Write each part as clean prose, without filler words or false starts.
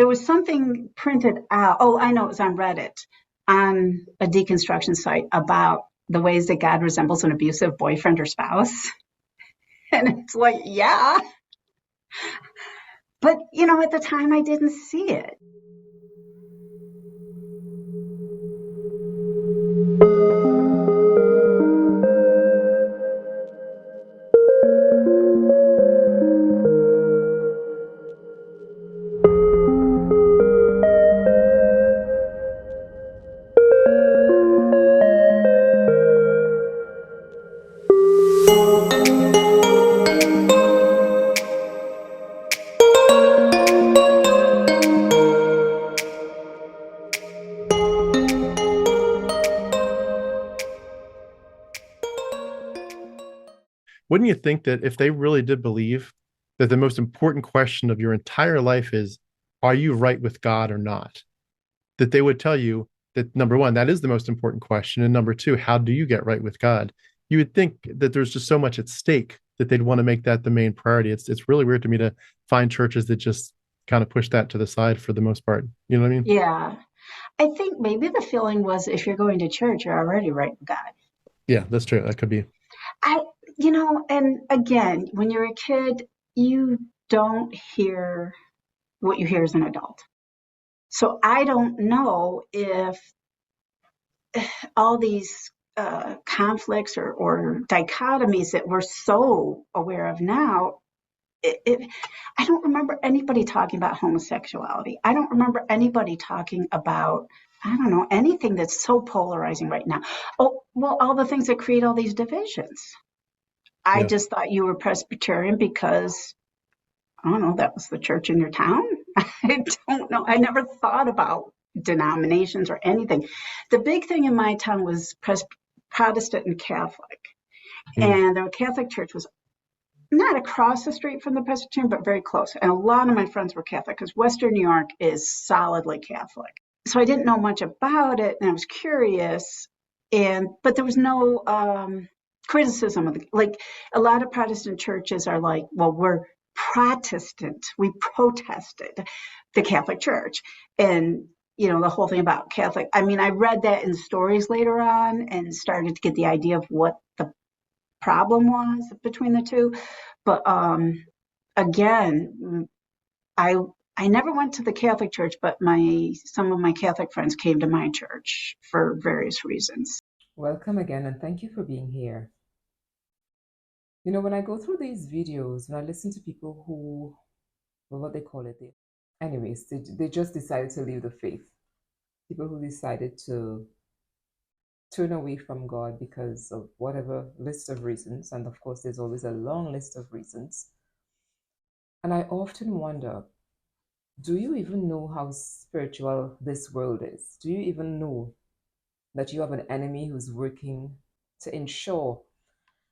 There was something printed out. Oh, I know, it was on Reddit, on a deconstruction site, about the ways that God resembles an abusive boyfriend or spouse. And it's like, yeah. But, at the time I didn't see it. Wouldn't you think that if they really did believe that the most important question of your entire life is, are you right with God or not? That they would tell you that number one, that is the most important question. And number two, how do you get right with God? You would think that there's just so much at stake that they'd want to make that the main priority. It's really weird to me to find churches that just kind of push that to the side for the most part. You know what I mean? Yeah. I think maybe the feeling was, if you're going to church, you're already right with God. Yeah, that's true. That could be. I, and again, when you're a kid, you don't hear what you hear as an adult. So I don't know if all these conflicts or dichotomies that we're so aware of now, I don't remember anybody talking about homosexuality. I don't remember anybody talking about, I don't know, anything that's so polarizing right now. Oh, well, all the things that create all these divisions. I Yeah. just thought you were Presbyterian because, I don't know, that was the church in your town. I don't know. I never thought about denominations or anything. The big thing in my town was Protestant and Catholic. Mm. And the Catholic church was not across the street from the Presbyterian, but very close. And a lot of my friends were Catholic because Western New York is solidly Catholic. So I didn't know much about it, and I was curious. But there was no criticism of like a lot of Protestant churches are like, well, we're Protestant, we protested the Catholic Church, and the whole thing about Catholic. I mean, I read that in stories later on and started to get the idea of what the problem was between the two. But again, I I never went to the Catholic church, but my some of my Catholic friends came to my church for various reasons. Welcome again, and thank you for being here. When I go through these videos, when I listen to people who, well, what they call it, they just decided to leave the faith. People who decided to turn away from God because of whatever list of reasons, and of course, there's always a long list of reasons. And I often wonder, do you even know how spiritual this world is? Do you even know that you have an enemy who's working to ensure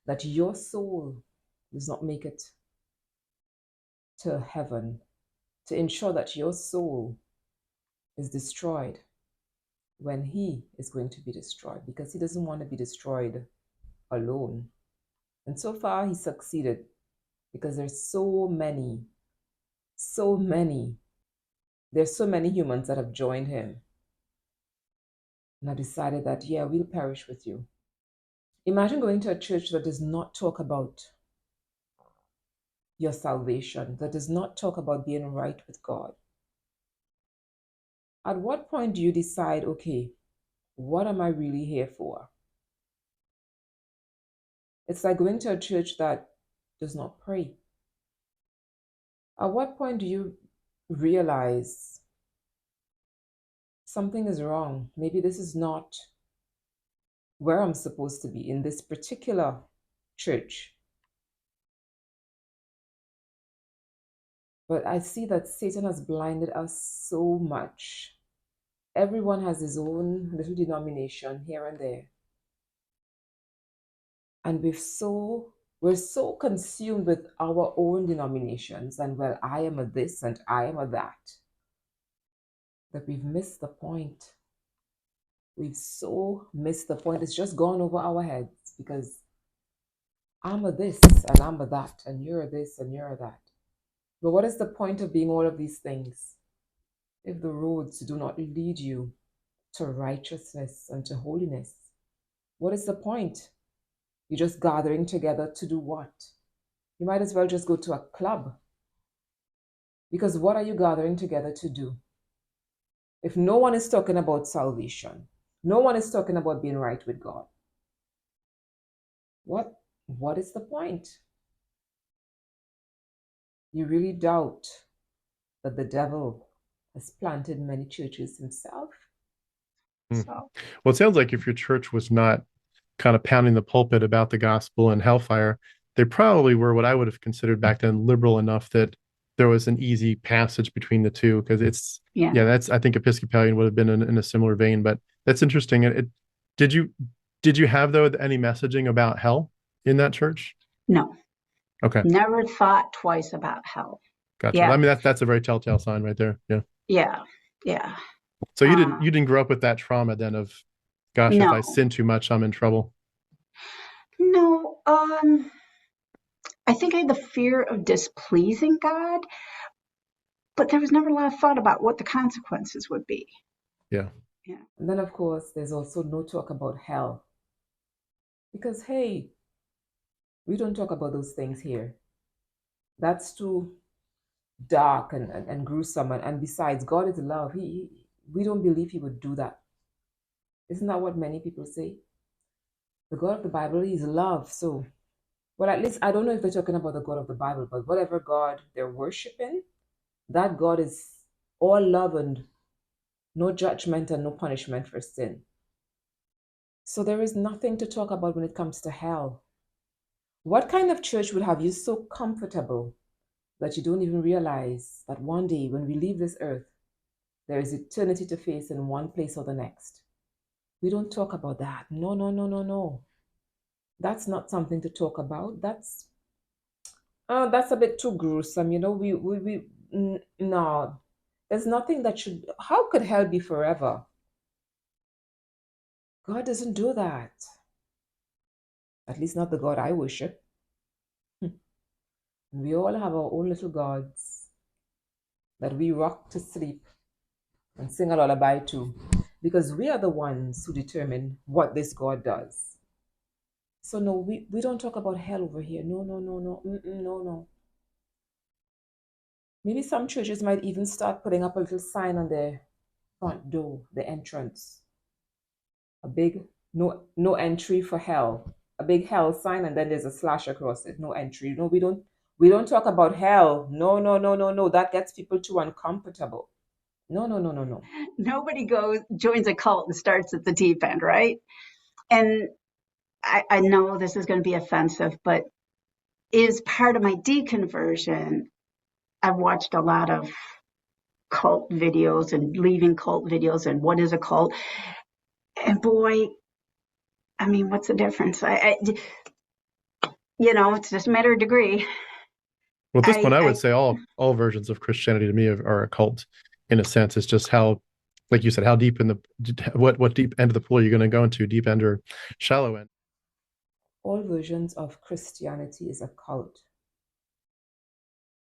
that your soul does not make it to heaven, to ensure that your soul is destroyed when he is going to be destroyed, because he doesn't want to be destroyed alone. And so far, he succeeded because there's so many, there's so many humans that have joined him and have decided that, yeah, we'll perish with you. Imagine going to a church that does not talk about your salvation, that does not talk about being right with God. At what point do you decide, okay, what am I really here for? It's like going to a church that does not pray. At what point do you realize something is wrong? Maybe this is not where I'm supposed to be in this particular church. But I see that Satan has blinded us so much. Everyone has his own little denomination here and there. And we're so consumed with our own denominations and, well, I am a this and I am a that we've missed the point. We've so missed the point. It's just gone over our heads because I'm a this and I'm a that and you're a this and you're a that. But what is the point of being all of these things if the roads do not lead you to righteousness and to holiness? What is the point? You're just gathering together to do what? You might as well just go to a club. Because what are you gathering together to do? If no one is talking about salvation, no one is talking about being right with God, what is the point? You really doubt that the devil has planted many churches himself? Hmm. So, Well, it sounds like if your church was not kind of pounding the pulpit about the gospel and hellfire, they probably were what I would have considered back then liberal enough that there was an easy passage between the two. Because yeah, that's, I think Episcopalian would have been in a similar vein. But that's interesting. Did you did you have though any messaging about hell in that church? no, Okay, never thought twice about hell. gotcha. I Yeah, mean, that's a very telltale sign right there. Yeah. yeah, yeah. So Uh, you didn't grow up with that trauma then of, gosh, if I no, sin too much, I'm in trouble. no. I think I had the fear of displeasing God, but there was never a lot of thought about what the consequences would be. Yeah. Yeah, And then, of course, there's also no talk about hell. Because, hey, we don't talk about those things here. That's too dark and gruesome. And besides, God is love. We don't believe He would do that. Isn't that what many people say? The God of the Bible is love. So, well, at least I don't know if they're talking about the God of the Bible, but whatever God they're worshiping, that God is all love and no judgment and no punishment for sin. So there is nothing to talk about when it comes to hell. What kind of church would have you so comfortable that you don't even realize that one day when we leave this earth, there is eternity to face in one place or the next? We don't talk about that. No, no, no, no, no. That's not something to talk about. That's a bit too gruesome. No. There's nothing that should. How could hell be forever? God doesn't do that. At least not the God I worship. We all have our own little gods that we rock to sleep and sing a lullaby to, because we are the ones who determine what this God does. So no, we don't talk about hell over here. No, no, no, no, no, no. Maybe some churches might even start putting up a little sign on their front door, the entrance, a big no entry for hell, a big hell sign, and then there's a slash across it, no entry. No, we don't talk about hell. No, no, no, no, no. That gets people too uncomfortable. No, no, no, no, no. nobody joins a cult and starts at the deep end, right? And I know this is going to be offensive, but is part of my deconversion. I've watched a lot of cult videos and leaving cult videos and what is a cult. And boy, I mean, what's the difference? It's just a matter of degree. Well, at this point, I would I say all versions of Christianity to me are a cult in a sense. It's just how, like you said, how deep in the what deep end of the pool you're going to go into, deep end or shallow end. All versions of Christianity is a cult.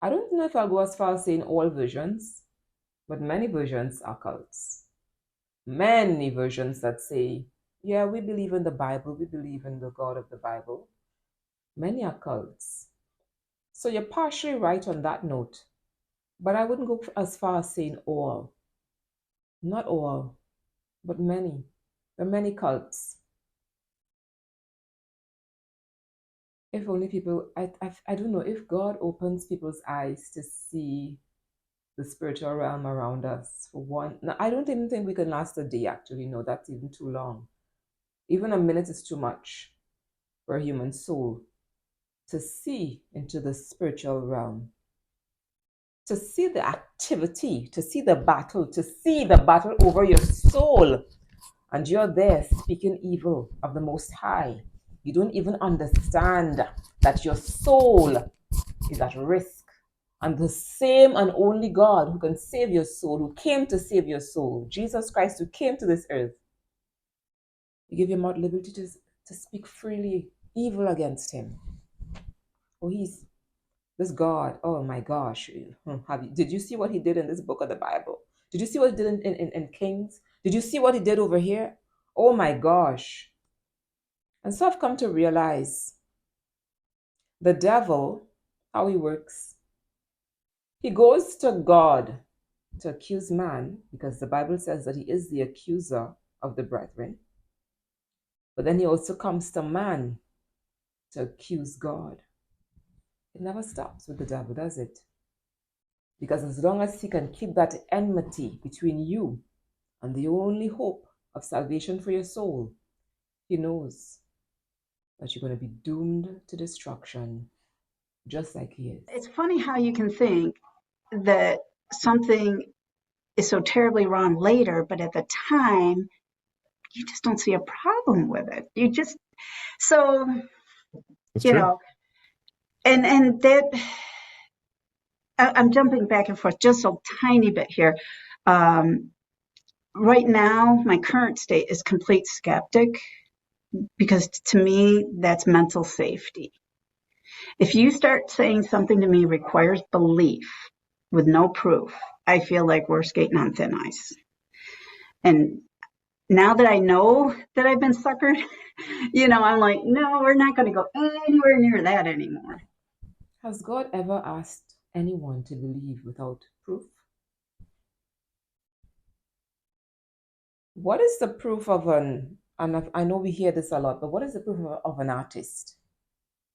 I don't know if I'll go as far as saying all versions, but many versions are cults. Many versions that say, yeah, we believe in the Bible, we believe in the God of the Bible. Many are cults. So you're partially right on that note, but I wouldn't go as far as saying all. Not all, but many. There are many cults. If only people, I don't know, if God opens people's eyes to see the spiritual realm around us, for one. Now, I don't even think we can last a day, actually. No, that's even too long. Even a minute is too much for a human soul to see into the spiritual realm, to see the activity, to see the battle over your soul. And you're there speaking evil of the Most High. You don't even understand that your soul is at risk. And the same and only God who can save your soul, who came to save your soul, Jesus Christ, who came to this earth, you give him out liberty to speak freely evil against him. Oh, he's this God. Oh my gosh. Did you see what he did in this book of the Bible? Did you see what he did in Kings? Did you see what he did over here? Oh my gosh. And so I've come to realize the devil, how he works. He goes to God to accuse man, because the Bible says that he is the accuser of the brethren. But then he also comes to man to accuse God. It never stops with the devil, does it? Because as long as he can keep that enmity between you and the only hope of salvation for your soul, he knows that you're going to be doomed to destruction, just like he is. It's funny how you can think that something is so terribly wrong later, but at the time, you just don't see a problem with it. You just, so, That's you true. know, and that, I'm jumping back and forth just a tiny bit here. Right now, my current state is complete skeptic, because to me, that's mental safety. If you start saying something to me requires belief with no proof, I feel like we're skating on thin ice. And now that I know that I've been suckered, I'm like, no, we're not going to go anywhere near that anymore. Has God ever asked anyone to believe without proof? What is the proof of and I know we hear this a lot, but what is the proof of an artist?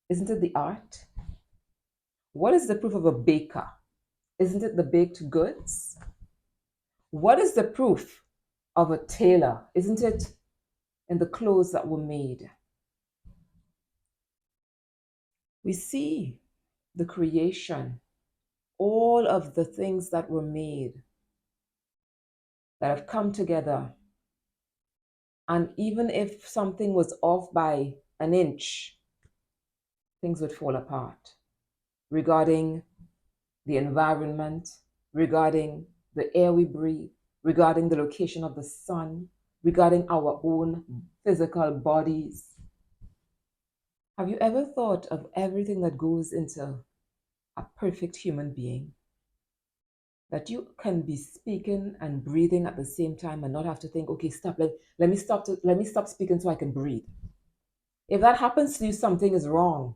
Isn't it the art? What is the proof of a baker? Isn't it the baked goods? What is the proof of a tailor? Isn't it in the clothes that were made? We see the creation, all of the things that were made, that have come together. And even if something was off by an inch, things would fall apart regarding the environment, regarding the air we breathe, regarding the location of the sun, regarding our own physical bodies. Have you ever thought of everything that goes into a perfect human being? That you can be speaking and breathing at the same time and not have to think, okay, stop, let me stop speaking so I can breathe. If that happens to you, something is wrong.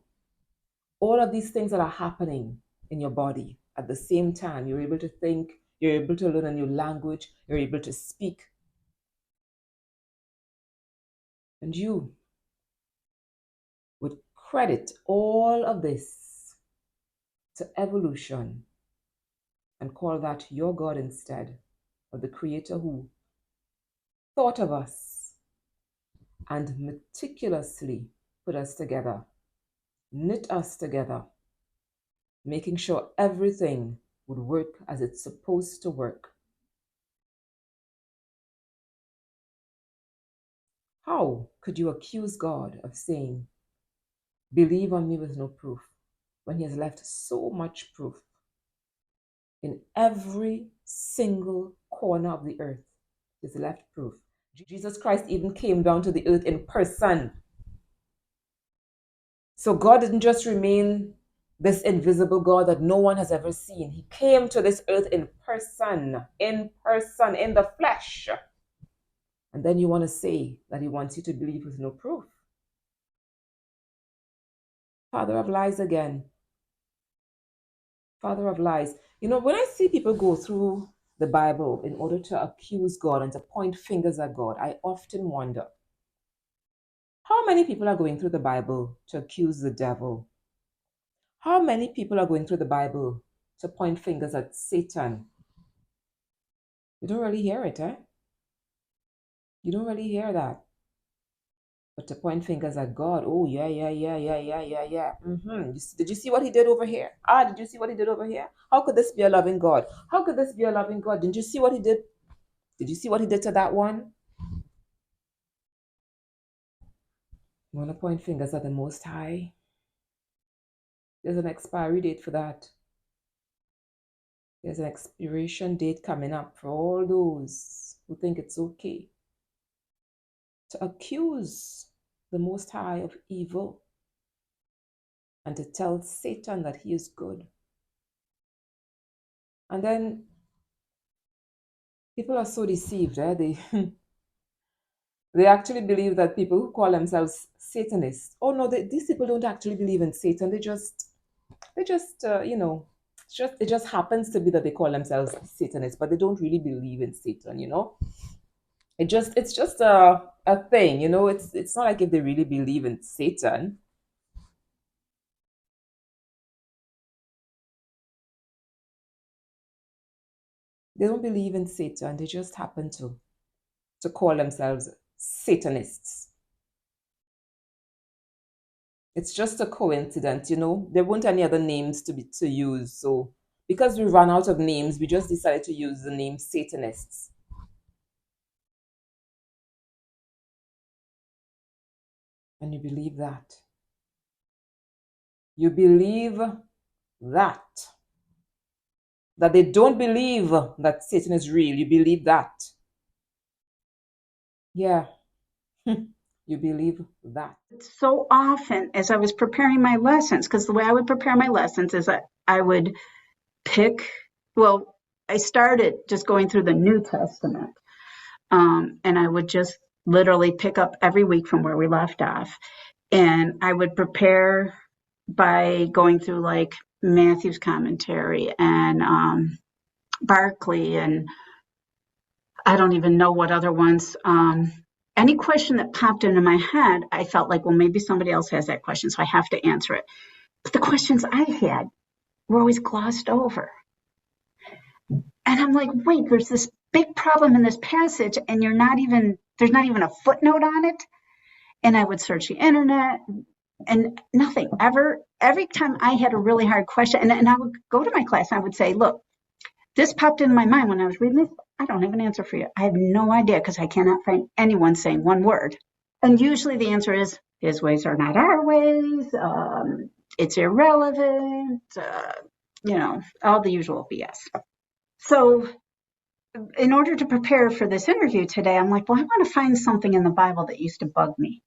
All of these things that are happening in your body at the same time, you're able to think, you're able to learn a new language, you're able to speak. And you would credit all of this to evolution and call that your God instead of the Creator who thought of us and meticulously put us together, knit us together, making sure everything would work as it's supposed to work. How could you accuse God of saying, believe on me with no proof, when he has left so much proof in every single corner of the earth? He's left proof. Jesus Christ even came down to the earth in person. So God didn't just remain this invisible God that no one has ever seen. He came to this earth in person, in the flesh. And then you want to say that he wants you to believe with no proof. Father of lies again. Father of lies. When I see people go through the Bible in order to accuse God and to point fingers at God, I often wonder, how many people are going through the Bible to accuse the devil? How many people are going through the Bible to point fingers at Satan? You don't really hear it, eh? You don't really hear that. But to point fingers at God, oh, yeah. Did you see what he did over here? Did you see what he did over here? How could this be a loving God? How could this be a loving God? Didn't you see what he did? Did you see what he did to that one? You want to point fingers at the Most High? There's an expiry date for that. There's an expiration date coming up for all those who think it's okay to accuse the Most High of evil and to tell Satan that he is good. And then People are so deceived. They they actually believe that people who call themselves Satanists. Oh no, these people don't actually believe in Satan. They just it just happens to be that they call themselves Satanists, but they don't really believe in Satan. It's just a thing. It's not like if they really believe in Satan. They don't believe in Satan. They just happen to call themselves Satanists. It's just a coincidence. There weren't any other names to use. So because we ran out of names, we just decided to use the name Satanists. And you believe that. You believe that. That they don't believe that Satan is real. You believe that. Yeah. You believe that. So often, as I was preparing my lessons, because the way I would prepare my lessons is that I would pick, well, I started just going through the New Testament, and I would just literally pick up every week from where we left off. And I would prepare by going through like Matthew's commentary and Barclay, and I don't even know what other ones. Any question that popped into my head, I felt like, well, maybe somebody else has that question, so I have to answer it. But the questions I had were always glossed over. And I'm like, wait, there's this big problem in this passage, and there's not even a footnote on it. And I would search the internet and nothing ever. Every time I had a really hard question, and I would go to my class and I would say, look, this popped into my mind when I was reading this. I don't have an answer for you. I have no idea because I cannot find anyone saying one word. And usually the answer is his ways are not our ways. It's irrelevant. All the usual BS. So in order to prepare for this interview today, I'm like, well, I want to find something in the Bible that used to bug me.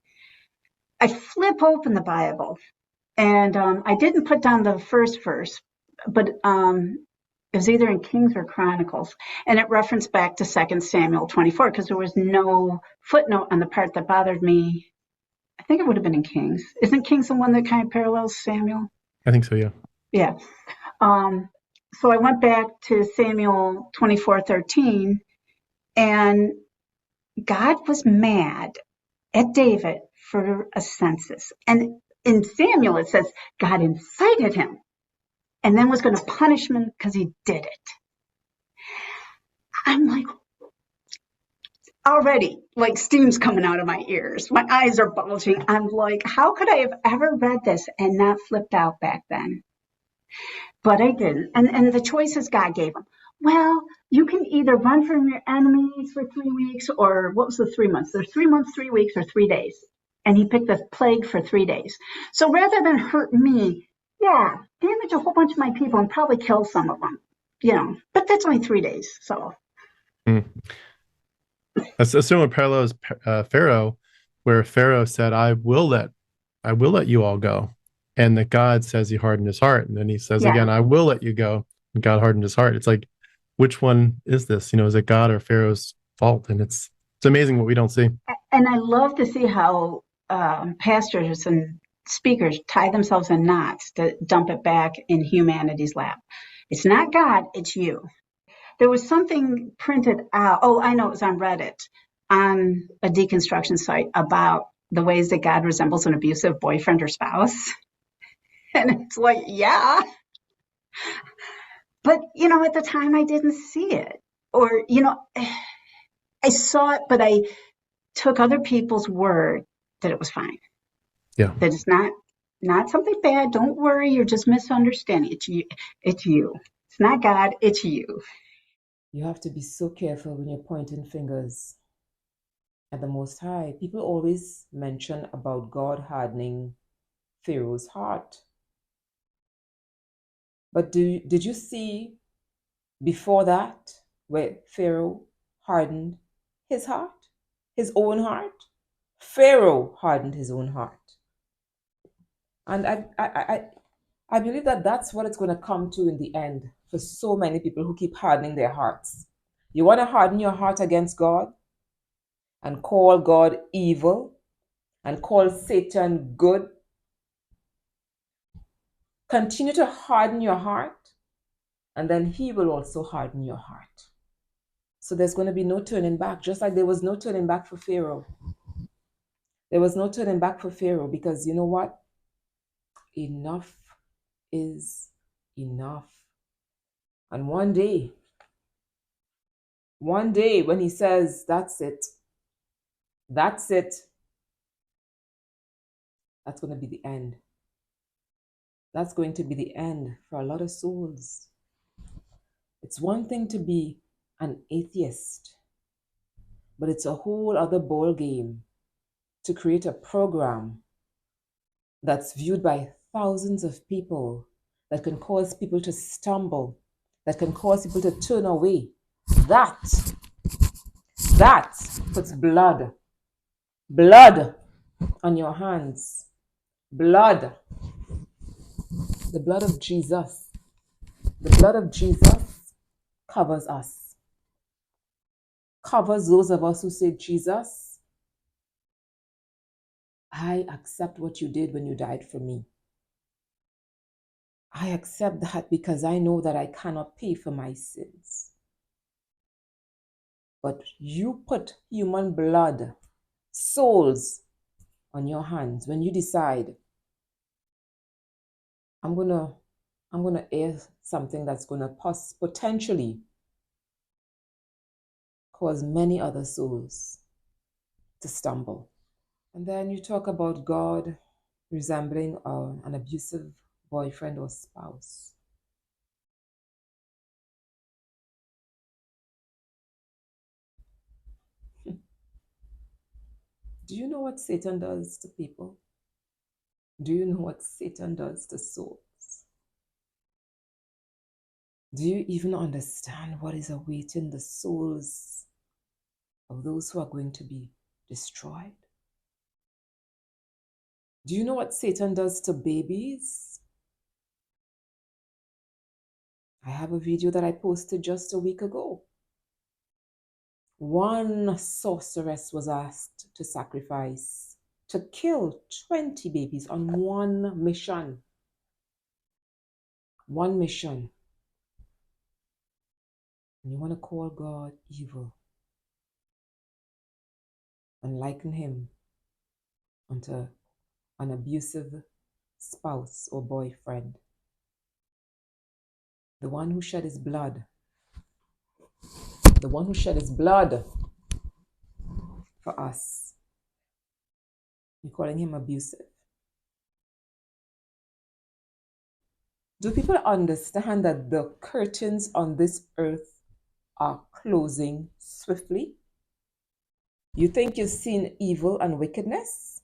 I flip open the Bible, and I didn't put down the first verse, but it was either in Kings or Chronicles, and it referenced back to 2 Samuel 24 because there was no footnote on the part that bothered me. I think it would have been in Kings. Isn't Kings the one that kind of parallels Samuel? I think so, yeah. Yeah. So I went back to Samuel 24:13, and God was mad at David for a census. And in Samuel, it says God incited him and then was going to punish him because he did it. I'm like, already, like steam's coming out of my ears. My eyes are bulging. I'm like, how could I have ever read this and not flipped out back then? But I didn't. And the choices God gave him. Well, you can either run from your enemies for 3 weeks, or what was the 3 months? There's 3 months, 3 weeks, or 3 days. And he picked the plague for 3 days. So rather than hurt me, yeah, damage a whole bunch of my people and probably kill some of them, but that's only 3 days. So. That's a similar parallel as Pharaoh, where Pharaoh said, I will let you all go. And that God says he hardened his heart. And then he says again, I will let you go. And God hardened his heart. It's like, which one is this? Is it God or Pharaoh's fault? And it's amazing what we don't see. And I love to see how pastors and speakers tie themselves in knots to dump it back in humanity's lap. It's not God, it's you. There was something printed out. Oh, I know, it was on Reddit, on a deconstruction site, about the ways that God resembles an abusive boyfriend or spouse. And it's like, yeah. But, at the time I didn't see it. Or, I saw it, but I took other people's word that it was fine. Yeah. That it's not something bad. Don't worry, you're just misunderstanding. It's you. It's you. It's not God, it's you. You have to be so careful when you're pointing fingers at the Most High. People always mention about God hardening Pharaoh's heart. But did you see before that where Pharaoh hardened his heart? His own heart? Pharaoh hardened his own heart. And I believe that that's what it's going to come to in the end for so many people who keep hardening their hearts. You want to harden your heart against God and call God evil and call Satan good? Continue to harden your heart, and then he will also harden your heart. So there's going to be no turning back, just like there was no turning back for Pharaoh. There was no turning back for Pharaoh, because you know what? Enough is enough. And one day when he says, that's it, that's going to be the end. That's going to be the end for a lot of souls. It's one thing to be an atheist, but it's a whole other ball game to create a program that's viewed by thousands of people, that can cause people to stumble, that can cause people to turn away. That puts blood on your hands. Blood. The blood of Jesus. The blood of Jesus covers us. Covers those of us who say, Jesus, I accept what you did when you died for me. I accept that because I know that I cannot pay for my sins. But you put human blood, souls on your hands when you decide, I'm gonna air something that's gonna potentially cause many other souls to stumble. And then you talk about God resembling an abusive boyfriend or spouse. Do you know what Satan does to people? Do you know what Satan does to souls? Do you even understand what is awaiting the souls of those who are going to be destroyed? Do you know what Satan does to babies? I have a video that I posted just a week ago. One sorceress was asked to sacrifice, to kill 20 babies on one mission. One mission. And you want to call God evil and liken him unto an abusive spouse or boyfriend. The one who shed his blood. The one who shed his blood for us. You're calling him abusive. Do people understand that the curtains on this earth are closing swiftly? You think you've seen evil and wickedness?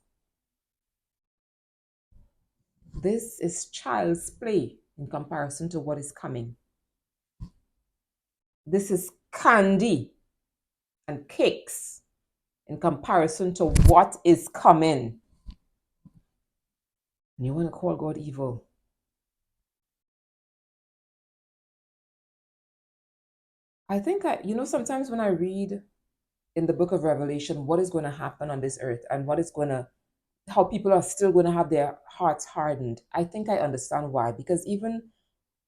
This is child's play in comparison to what is coming. This is candy and cakes in comparison to what is coming. And you want to call God evil. I think sometimes when I read in the book of Revelation what is going to happen on this earth and how people are still going to have their hearts hardened, I think I understand why. Because even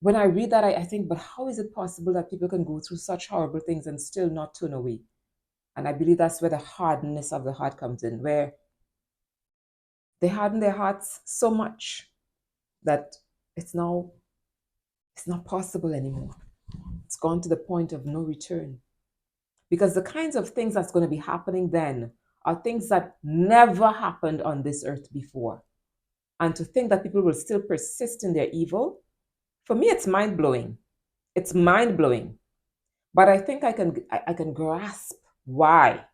when I read that, I think, but how is it possible that people can go through such horrible things and still not turn away? And I believe that's where the hardness of the heart comes in, where they harden their hearts so much that it's not possible anymore. It's gone to the point of no return. Because the kinds of things that's going to be happening then are things that never happened on this earth before. And to think that people will still persist in their evil, for me, it's mind-blowing. It's mind-blowing. But I think I can grasp why.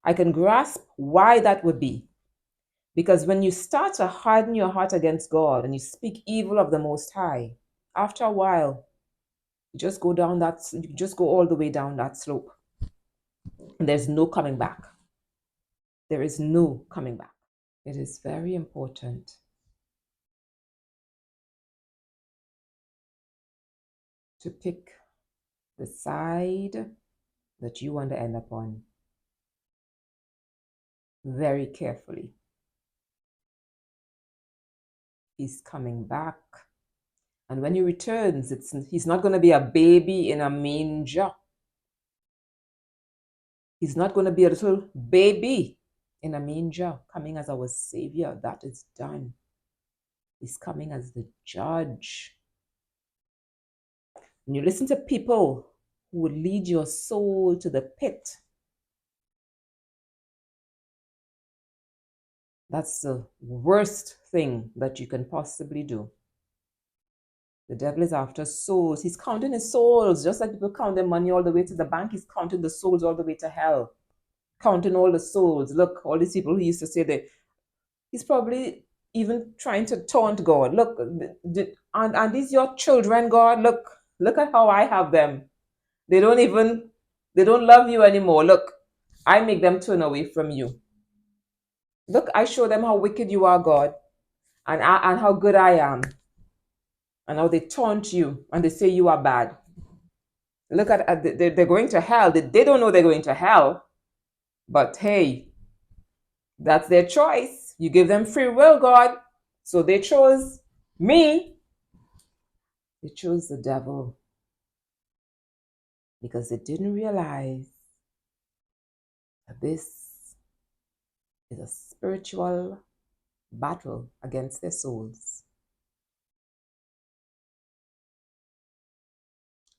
I can grasp why that would be. Because when you start to harden your heart against God and you speak evil of the Most High, after a while, you just go all the way down that slope. And there's no coming back. There is no coming back. It is very important to pick the side that you want to end up on very carefully. He's coming back. And when he returns, he's not going to be a baby in a manger. He's not going to be a little baby in a manger coming as our Savior. That is done. He's coming as the judge. When you listen to people who would lead your soul to the pit, that's the worst thing that you can possibly do. The devil is after souls. He's counting his souls. Just like people count their money all the way to the bank, he's counting the souls all the way to hell. Counting all the souls. Look, all these people who used to say that he's probably even trying to taunt God. Look, and these your children, God. Look at how I have them. They don't love you anymore. Look, I make them turn away from you. Look, I show them how wicked you are, God, and how good I am. And how they taunt you and they say you are bad. Look they're going to hell. They don't know they're going to hell. But hey, that's their choice. You give them free will, God. So they chose me. They chose the devil. Because they didn't realize that this is a spiritual battle against their souls.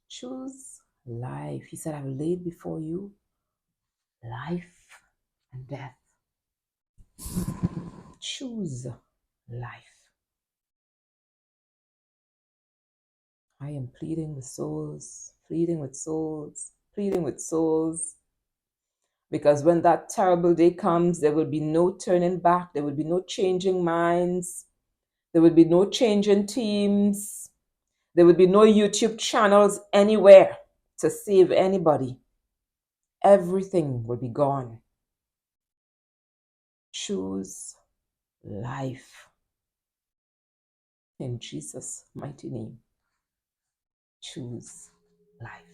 Choose life. He said, I've laid before you life and death. Choose life. I am pleading with souls, pleading with souls, pleading with souls. Because when that terrible day comes, there will be no turning back. There will be no changing minds. There will be no changing teams. There will be no YouTube channels anywhere to save anybody. Everything will be gone. Choose life. In Jesus' mighty name. Choose life.